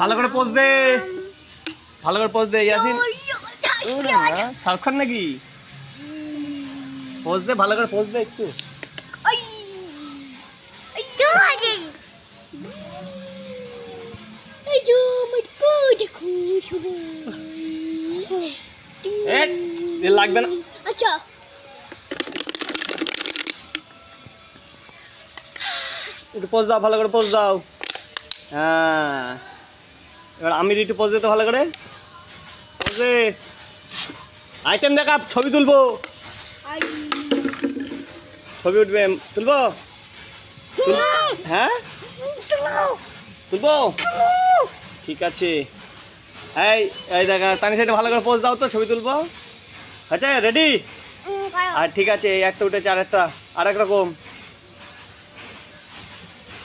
ভালো করে পোজ দে, ভালো করে পোজ দে ইয়াসিন। শাহরুখ খান নাকি? পোজ দে, ভালো করে পোজ দে একটু। লাগবে না। আচ্ছা একটু পোজ দাও, ভালো করে পোজ দাও। হ্যাঁ, এবার আমি একটু পোজ দিতে ভালো করে পোজে। আইটেম দেখা, ছবি তুলবো, ছবি উঠবে, তুলবো। হ্যাঁ তুলবো, ঠিক আছে। এই এই দেখা তানি সাইডে ভালো করে পোজ দাও তো, ছবি তুলবো। আচ্ছা রেডি? আর ঠিক আছে, এই একটা উঠেছে, আর একটা আর এক রকম।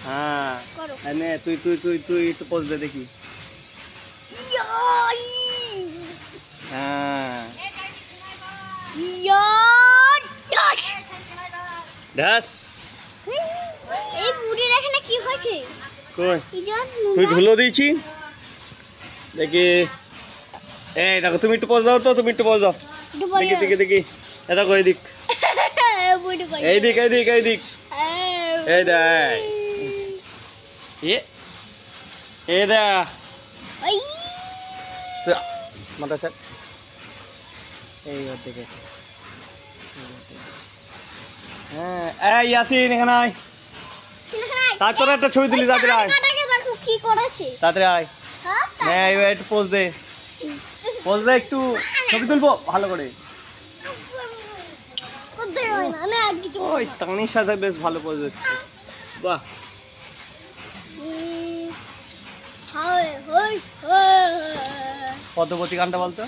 হ্যাঁ নে, তুই তুই তুই তুই একটু পোজ দে দেখি। হ্যাঁ ঢাস। এই বুড়ির এখানে কি হয়েছে? কই তুই ধুলো দিয়েছি দেখি। এই দেখো, তুমি একটু পোজ দাও তো, তুমি একটু পোজ দাও দেখি দেখি দেখি। এ দেখো এই দিক, এই দিক, এই দিক, এই দিক, এই দেখ, এ দেখ মাথা চাক। এই ওর দেখেছে। হ্যাঁ এই ইয়াসিন এখানে আয়, তারপরে একটা ছবি তুলি, তাড়াতাড়ি আয়, কি করেছে, তাড়াতাড়ি আয়। হ্যাঁ এবার একটু পোজ দে, পোজ দে, একটু ছবি তুলবো ভালো করে। ওই তানির সাথে বেশ ভালো পোজ দিচ্ছে, বাহ। পদ্মপতি গানটা বলতো।